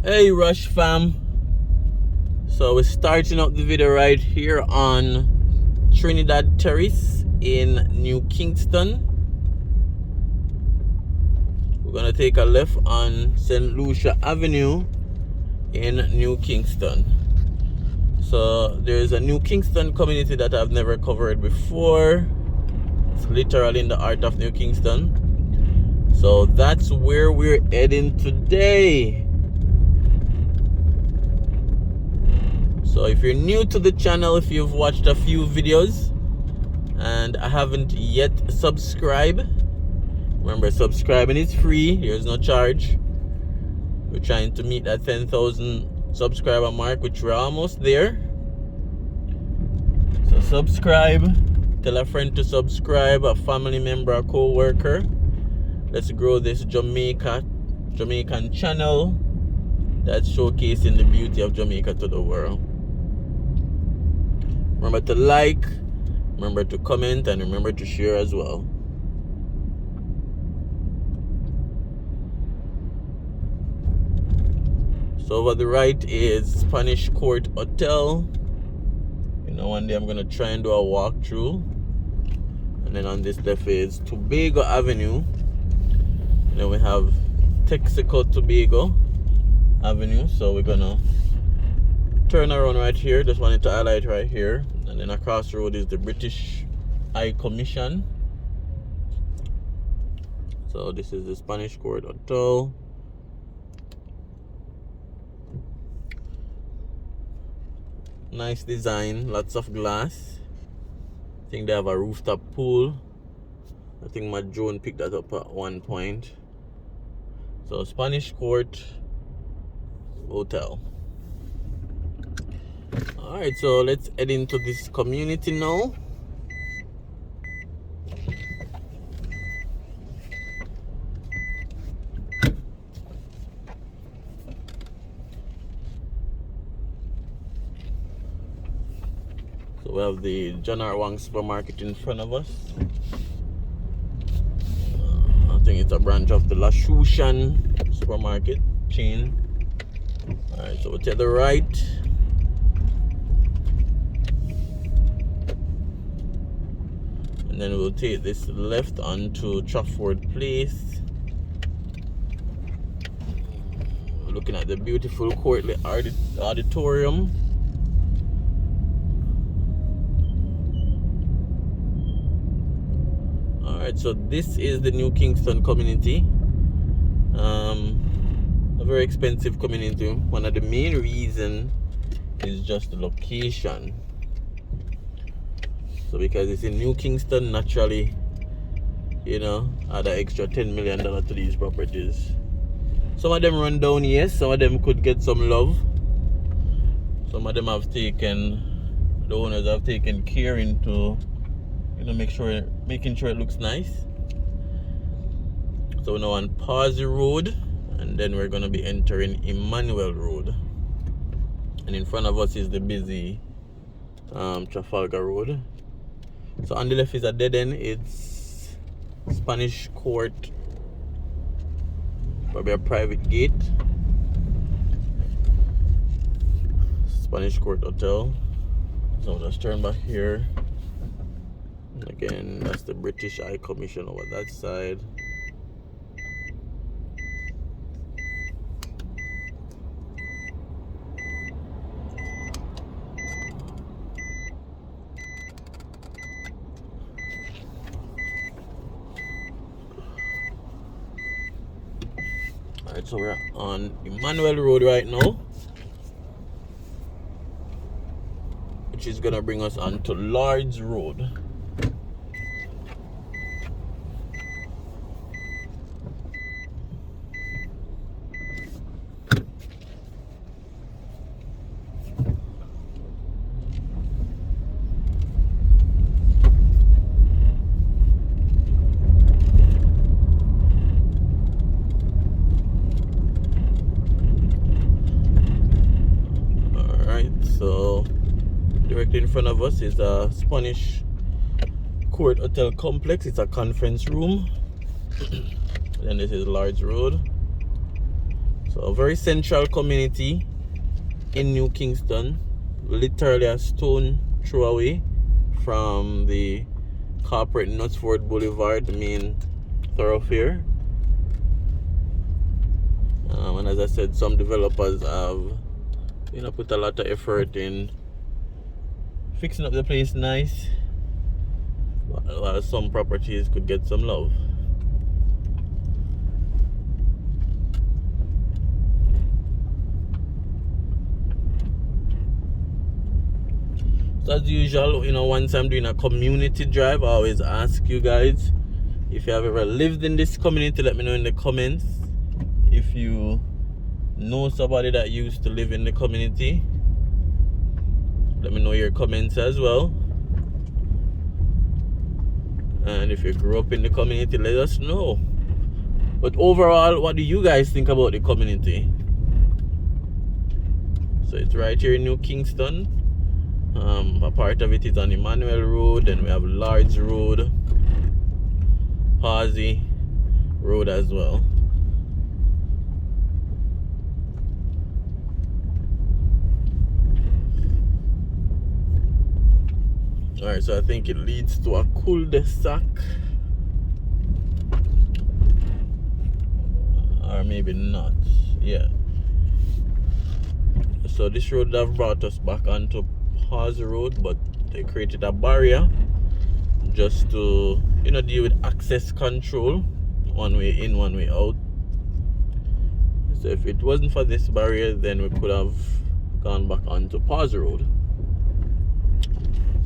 Hey Rush fam, so we're starting up the video right here on Trinidad Terrace in New Kingston. We're gonna take a left on St. Lucia Avenue in New Kingston. So there's a New Kingston community that I've never covered before. It's literally in the heart of New Kingston. So that's where we're heading today. So if you're new to the channel, if you've watched a few videos and haven't yet subscribed, remember subscribing is free, there's no charge. We're trying to meet that 10,000 subscriber mark, which we're almost there. So subscribe, tell a friend to subscribe, a family member, a co-worker. Let's grow this Jamaican channel that's showcasing the beauty of Jamaica to the world. Remember to like, remember to comment, and remember to share as well. So over the right is Spanish Court Hotel. You know, one day I'm gonna try and do a walkthrough. And then on this left is Tobago Avenue. And then we have Texaco Tobago Avenue. So we're gonna turn around right here. Just wanted to highlight right here. And then across the road is the British High Commission. So this is the Spanish Court Hotel. Nice design, lots of glass. I think they have a rooftop pool. I think my drone picked that up at one point. So Spanish Court Hotel. Alright, so let's head into this community now. So we have the John R. Wang supermarket in front of us. I think it's a branch of the Lashushan supermarket chain. Alright, so we'll take the right. And then we'll take this left onto Trafford Place. We're looking at the beautiful courtly auditorium. Alright, so this is the New Kingston community. A very expensive community. One of the main reasons is just the location. So because it's in New Kingston, naturally, you know, add an extra $10 million to these properties. Some of them run down, yes. Some of them could get some love. Some of them have taken, the owners have taken care into, you know, making sure it looks nice. So we're now on Pawsey Road, and then we're gonna be entering Emmanuelle Road. And in front of us is the busy Trafalgar Road. So on the left is a dead end. It's Spanish Court, probably a private gate. Spanish Court Hotel. So let's turn back here. And again, that's the British High Commission over that side. Alright, so we're on Emmanuelle Road right now, which is gonna bring us onto Lords Road. So directly in front of us is a Spanish Court Hotel complex. It's a conference room. Then this is Lords Road. So So a very central community in New Kingston, literally a stone throw away from the corporate Knutsford Boulevard, the main thoroughfare. And as I said, some developers have put a lot of effort in fixing up the place nice, while some properties could get some love. So as usual, once I'm doing a community drive, I always ask you guys if you have ever lived in this community. Let me know in the comments. If you know somebody that used to live in the community, let me know your comments as well. And if you grew up in the community, let us know. But overall, what do you guys think about the community? So it's right here in New Kingston. A part of it is on Emmanuelle Road, and we have Lords Road, Pawsey Road as well. Alright, so I think it leads to a cul-de-sac, or maybe not. Yeah. So this road have brought us back onto Pawsey Road, but they created a barrier just to deal with access control, one way in, one way out. So if it wasn't for this barrier, then we could have gone back onto Pawsey Road.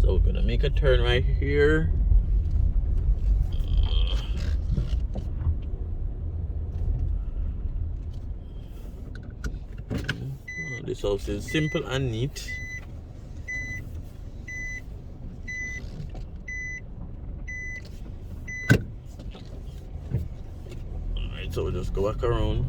So we're gonna make a turn right here. This house is simple and neat. Alright, so we'll just go back around.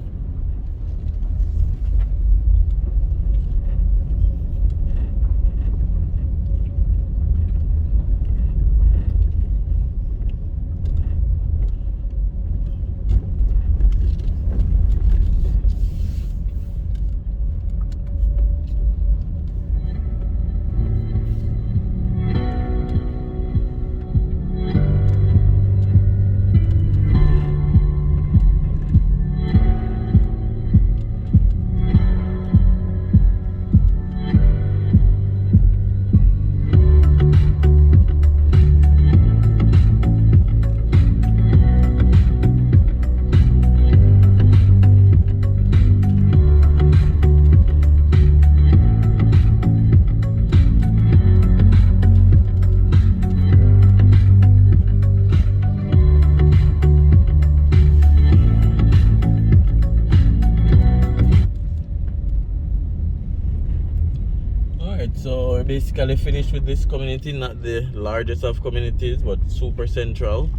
So we're basically finished with this community, not the largest of communities, but super central.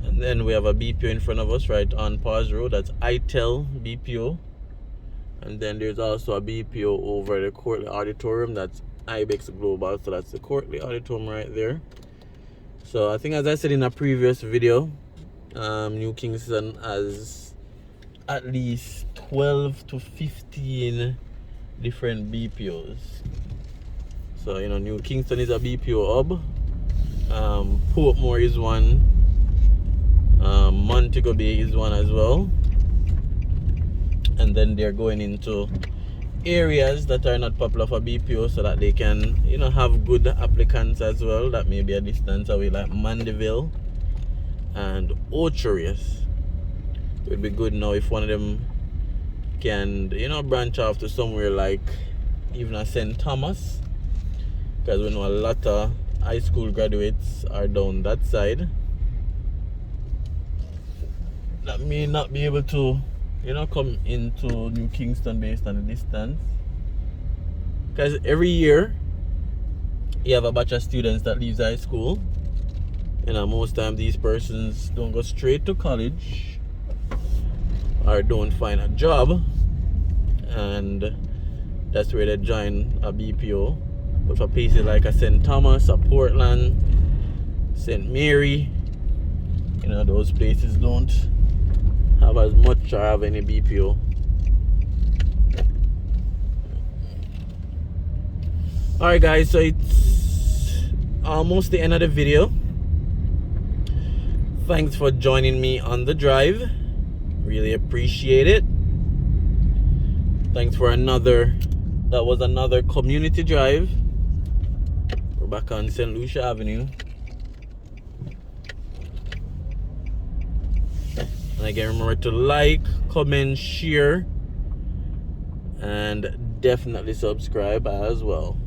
And then we have a BPO in front of us right on Pawsey Road. That's ITEL BPO. And then there's also a BPO over the Courtly Auditorium. That's IBEX Global. So that's the Courtly Auditorium right there. So I think, as I said in a previous video, New Kingston has at least 12 to 15 different BPOs. So New Kingston is a BPO hub. Portmore is one. Montego Bay is one as well. And then they're going into areas that are not popular for BPO so that they can have good applicants as well, that may be a distance away, like Mandeville and Ocherius. It would be good now if one of them can branch off to somewhere like even a St. Thomas, because we know a lot of high school graduates are down that side that may not be able to come into New Kingston based on the distance. Because every year you have a batch of students that leaves high school. Most time these persons don't go straight to college or don't find a job, and that's where they join a BPO. But for places like a St. Thomas, a Portland, St. Mary, those places don't have as much or have any BPO. Alright guys, so it's almost the end of the video. Thanks for joining me on the drive. Really appreciate it. Thanks for that was another community drive. We're back on St. Lucia Avenue. And again, remember to like, comment, share, and definitely subscribe as well.